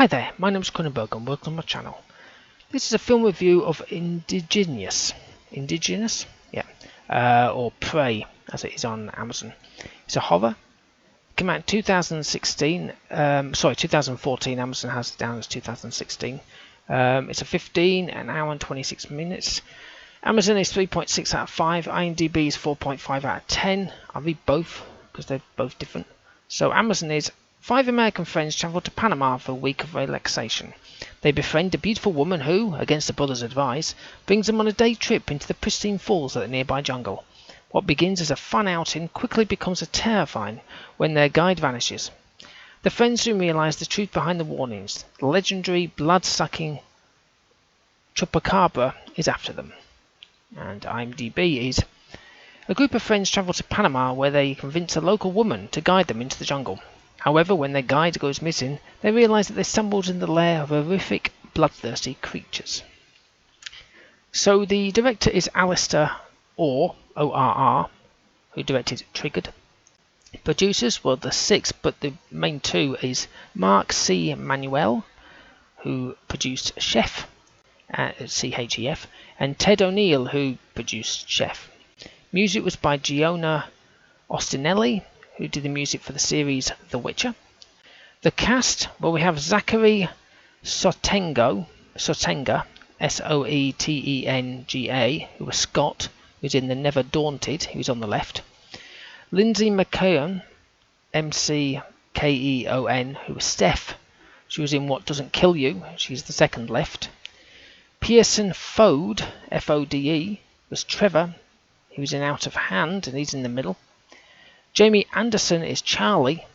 Hi there, my name is Kronenberg and welcome to my channel. This is a film review of Indigenous, or Prey as it is on Amazon. It's a horror. It came out in 2016, 2014, Amazon has it down as 2016. It's a 15, an hour and 26 minutes. Amazon is 3.6 out of 5, IMDb is 4.5 out of 10. I'll read both because they're both different. So Amazon is: 5 American friends travel to Panama for a week of relaxation. They befriend a beautiful woman who, against the brothers' advice, brings them on a day trip into the pristine falls of the nearby jungle. What begins as a fun outing quickly becomes a terrifying when their guide vanishes. The friends soon realize the truth behind the warnings. The legendary blood-sucking Chupa-Cabra is after them. And IMDb is: a group of friends travel to Panama where they convince a local woman to guide them into the jungle. However, when their guide goes missing, they realise that they stumbled in the lair of horrific, bloodthirsty creatures. So the director is Alistair Orr, O-R-R, who directed Triggered. Producers were the 6, but the main 2 is Mark C. Manuel, who produced Chef, C-H-E-F, and Ted O'Neill, who produced Chef. Music was by Giona Ostinelli, who did the music for the series The Witcher. The cast, well, we have Zachary Sotenga, S-O-E-T-E-N-G-A, who was Scott, who's in The Never Daunted, who's on the left. Lindsay McKeown, M-C-K-E-O-N, who was Steph, she was in What Doesn't Kill You, she's the second left. Pearson Fode, F-O-D-E, was Trevor, he was in Out of Hand, and he's in the middle. Jamie Anderson is Charlie,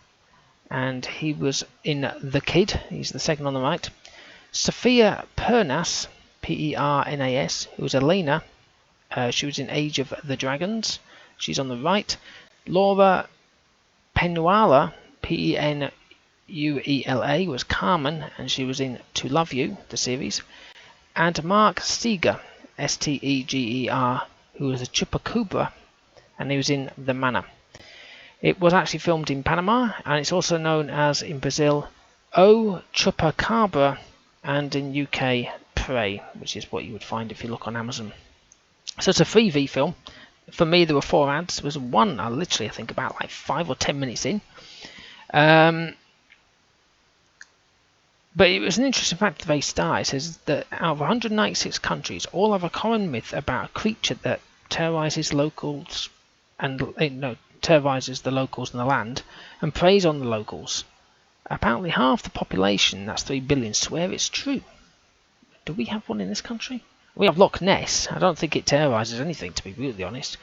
and he was in The Kid, he's the second on the right. Sophia Pernas, P-E-R-N-A-S, who was Elena, she was in Age of the Dragons, she's on the right. Laura Penuala, P-E-N-U-E-L-A, was Carmen, and she was in To Love You, the series. And Mark Steger, S-T-E-G-E-R, who was a Chupa-Cabra, and he was in The Manor. It was actually filmed in Panama, and it's also known as, in Brazil, O Chupa-Cabra, and in UK, Prey, which is what you would find if you look on Amazon. So it's a 3V film. For me, there were 4 ads. There was one, I think about like 5 or 10 minutes in. But it was an interesting fact at the very start. It says that out of 196 countries, all have a common myth about a creature that terrorizes locals and terrorizes the locals and the land and preys on the locals. Apparently half the population, that's 3 billion, swear it's true. Do we have one in this country? We have Loch Ness. I don't think it terrorizes anything, to be brutally honest.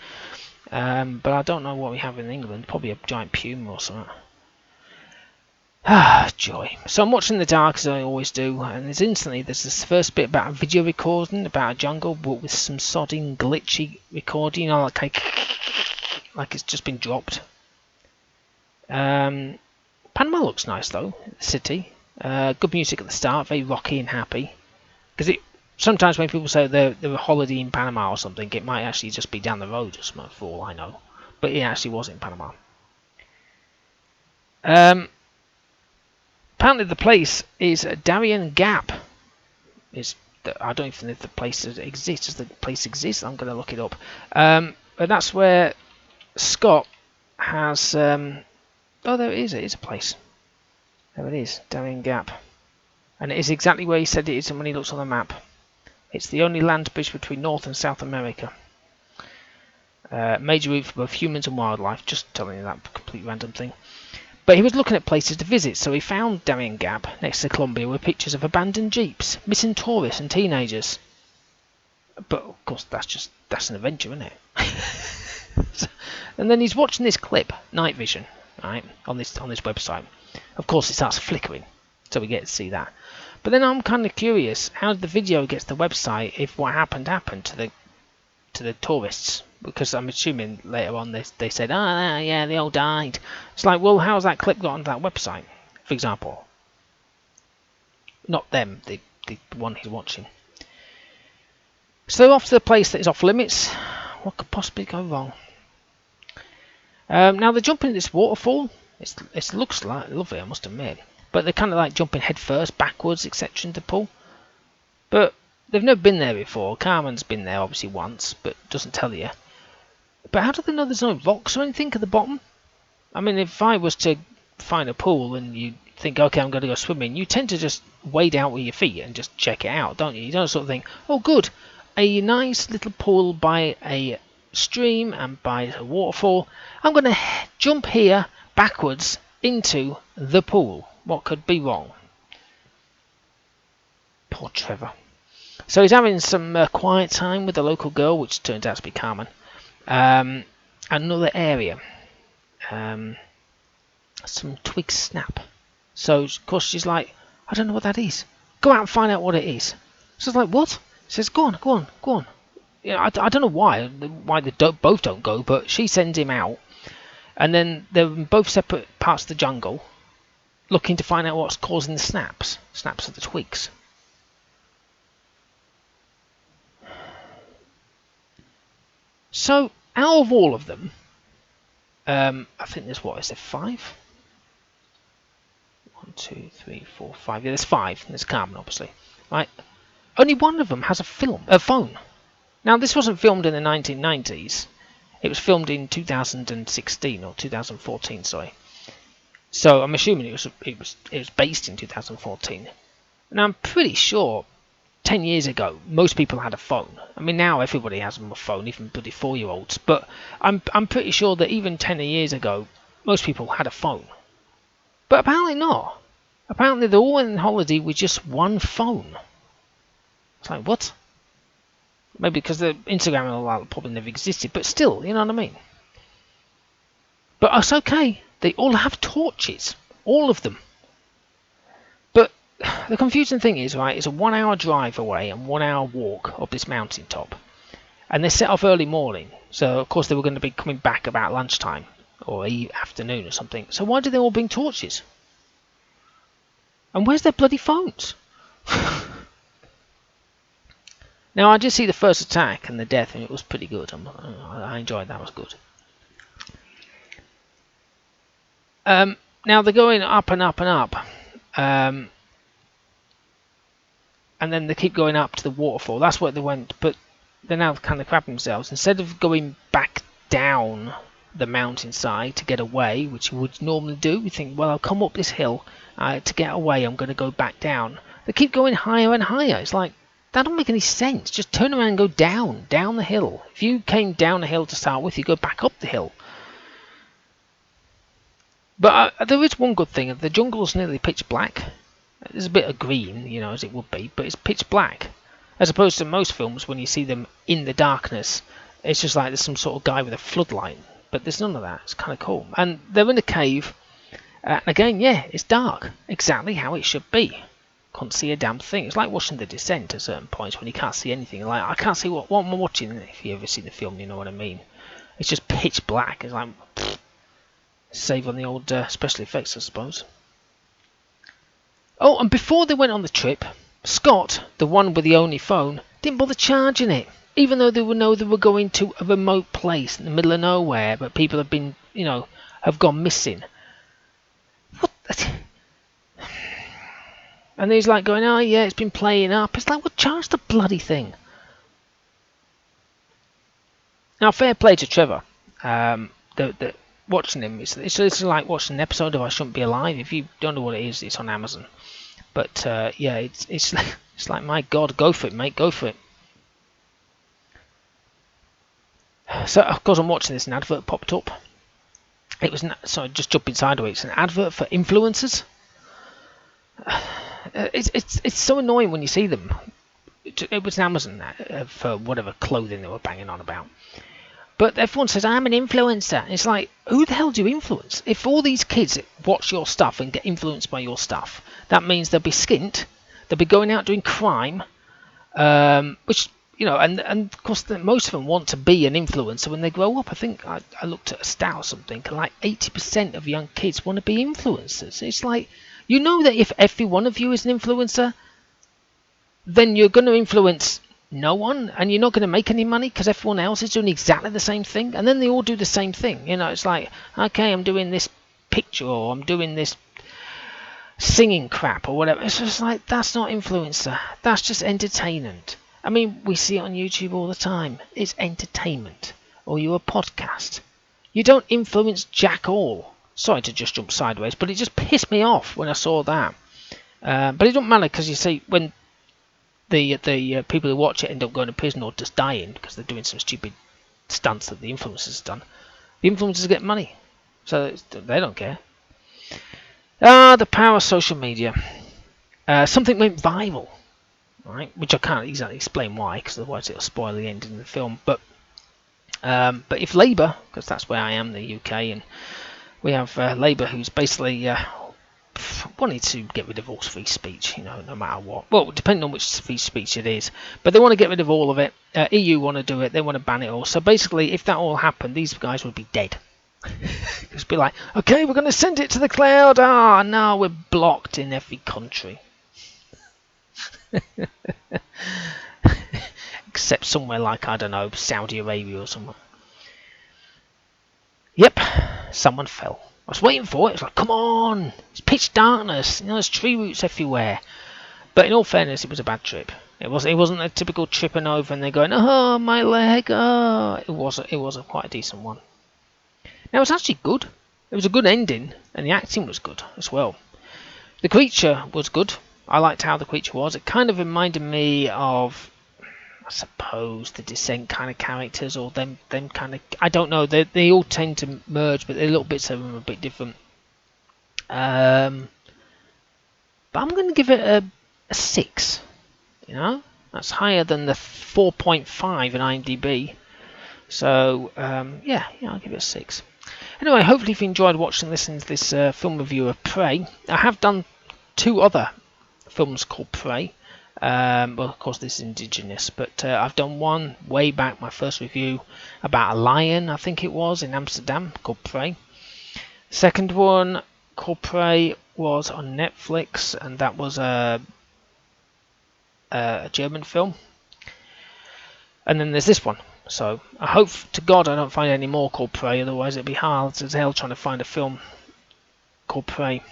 But I don't know what we have in England. Probably a giant puma or something. Ah, joy. So I'm watching the dark as I always do, and there's this first bit about a video recording about a jungle, but with some sodding glitchy recording, you know, like it's just been dropped. Panama looks nice though, the city. Good music at the start, very rocky and happy. Because sometimes when people say they're a holiday in Panama or something, it might actually just be down the road or something, for all I know. But it actually was in Panama. Apparently the place is Darien Gap. I don't even know if the place exists. Does the place exist? I'm going to look it up. But that's where Scott has... oh, there it is. It is a place. There it is, Darien Gap. And it is exactly where he said it is when he looks on the map. It's the only land bridge between North and South America. Major route for both humans and wildlife. Just telling you that complete random thing. But he was looking at places to visit, so he found Darien Gap next to Colombia with pictures of abandoned jeeps, missing tourists and teenagers. But of course that's an adventure, isn't it? And then he's watching this clip, Night Vision, right, on this website. Of course it starts flickering, so we get to see that. But then I'm kind of curious, how did the video get to the website if what happened to the tourists? Because I'm assuming later on they said, yeah, they all died. It's like, well, how's that clip got onto that website, for example? Not them, the one he's watching. So they're off to the place that is off limits. What could possibly go wrong? Now they're jumping in this waterfall. It looks like lovely, I must admit. but they're kind of like jumping head first, backwards, etc. into the pool. But they've never been there before. Carmen's been there obviously once, but doesn't tell you. But how do they know there's no rocks or anything at the bottom? I mean, if I was to find a pool and you think, okay, I'm going to go swimming, you tend to just wade out with your feet and just check it out, don't you? You don't sort of think, oh good, a nice little pool by a stream and by a waterfall. I'm going to jump here backwards into the pool. What could be wrong? Poor Trevor. So he's having some quiet time with the local girl, which turns out to be Carmen. Another area. Some twigs snap. So, of course, she's like, I don't know what that is. Go out and find out what it is. So it's like, what? She says, go on. You know, I don't know why they both don't go, but she sends him out. And then they're in both separate parts of the jungle, looking to find out what's causing the snaps of the twigs. So, out of all of them, I think there's what, is there 5? 1, 2, 3, 4, 5. Yeah, there's 5. There's Carmen, obviously. Right? Only one of them has a phone. Now, this wasn't filmed in the 1990s. It was filmed in 2016 or 2014, sorry. So I'm assuming it was based in 2014. And I'm pretty sure 10 years ago, most people had a phone. I mean, now everybody has a phone, even bloody 4-year-olds. But I'm pretty sure that even 10 years ago, most people had a phone. But apparently not. Apparently they're all on holiday with just one phone. It's like, what? Maybe because the Instagram and all that probably never existed. But still, you know what I mean? But it's okay. They all have torches. All of them. But the confusing thing is, right, it's a 1-hour drive away and 1-hour walk up this mountain top. And they set off early morning. So, of course, they were going to be coming back about lunchtime. Or afternoon or something. So why do they all bring torches? And where's their bloody phones? Now, I did see the first attack and the death, and it was pretty good. I enjoyed that. It was good. Now, they're going up and up and up. And then they keep going up to the waterfall. That's where they went. But they're now kind of crapping themselves. Instead of going back down the mountainside to get away, which you would normally do, you think, well, I'll come up this hill to get away. I'm going to go back down. They keep going higher and higher. It's like, that don't make any sense. Just turn around and go down the hill. If you came down the hill to start with, you go back up the hill. But there is one good thing. The jungle's nearly pitch black. There's a bit of green, you know, as it would be, but it's pitch black. As opposed to most films, when you see them in the darkness, it's just like there's some sort of guy with a floodlight. But there's none of that. It's kind of cool. And they're in a cave. And again, yeah, it's dark. Exactly how it should be. Can't see a damn thing. It's like watching The Descent at certain points when you can't see anything. Like, I can't see what I'm watching. If you ever see the film, you know what I mean. It's just pitch black. It's like, pfft, save on the old special effects, I suppose. Oh, and before they went on the trip, Scott, the one with the only phone, didn't bother charging it. Even though they were going to a remote place in the middle of nowhere, but people have been, you know, have gone missing. What? And he's like going, oh yeah, it's been playing up. It's like, well, charge the bloody thing. Now, fair play to Trevor. Watching him, it's like watching an episode of I Shouldn't Be Alive. If you don't know what it is, it's on Amazon. But yeah, it's like, my God, go for it, mate, go for it. So, of course, I'm watching this, an advert popped up. It was, sorry, just jumping sideways. It's an advert for influencers. It's so annoying when you see them. It was Amazon for whatever clothing they were banging on about. But everyone says, I'm an influencer. And it's like, who the hell do you influence? If all these kids watch your stuff and get influenced by your stuff, that means they'll be skint, they'll be going out doing crime, which, you know, and of course most of them want to be an influencer when they grow up. I think I looked at a stat or something, like 80% of young kids want to be influencers. It's like, you know that if every one of you is an influencer, then you're going to influence no one, and you're not going to make any money because everyone else is doing exactly the same thing, and then they all do the same thing. You know, it's like, okay, I'm doing this picture, or I'm doing this singing crap or whatever. It's just like, that's not influencer. That's just entertainment. I mean, we see it on YouTube all the time. It's entertainment. Or you're a podcast. You don't influence jack all. Sorry to just jump sideways, but it just pissed me off when I saw that. But it don't matter, because you see, when the people who watch it end up going to prison or just dying because they're doing some stupid stunts that the influencers have done, the influencers get money. So they don't care. The power of social media. Something went viral, right? Which I can't exactly explain why, because otherwise it'll spoil the ending of the film. But if Labour, because that's where I am, the UK, and we have Labour, who's basically wanted to get rid of all free speech, no matter what. Well, depending on which free speech it is, but they want to get rid of all of it. EU want to do it; they want to ban it all. So basically, if that all happened, these guys would be dead. Just be like, okay, we're going to send it to the cloud. Ah, no, we're blocked in every country. Except somewhere like, I don't know, Saudi Arabia or somewhere. Yep, someone fell. I was waiting for it. It's like, come on, it's pitch darkness. There's tree roots everywhere. But in all fairness, it was a bad trip. It wasn't a typical tripping over and they're going, oh, my leg. Oh, it was quite a decent one. Now, it was actually good. It was a good ending, and the acting was good as well. The creature was good. I liked how the creature was. It kind of reminded me of, I suppose, the Descent kind of characters, or them kind of. I don't know. They all tend to merge, but the little bits of them are a bit different. But I'm going to give it a 6. That's higher than the 4.5 in IMDb. So yeah, I'll give it a 6. Anyway, hopefully if you enjoyed watching and listening to this film review of Prey. I have done 2 other films called Prey. Well, of course, this is Indigenous, but I've done one way back, my first review, about a lion, I think it was, in Amsterdam, called Prey. Second one, called Prey, was on Netflix, and that was a German film. And then there's this one. So I hope to God I don't find any more called Prey, otherwise it'd be hard as hell trying to find a film called Prey.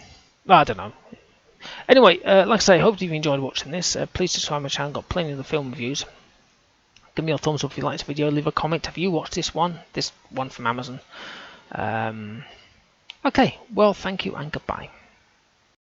I don't know. Anyway, like I say, hope you've enjoyed watching this. Please subscribe to my channel, got plenty of the film reviews. Give me a thumbs up if you liked the video, leave a comment. Have you watched this one? This one from Amazon. Okay, well, thank you and goodbye.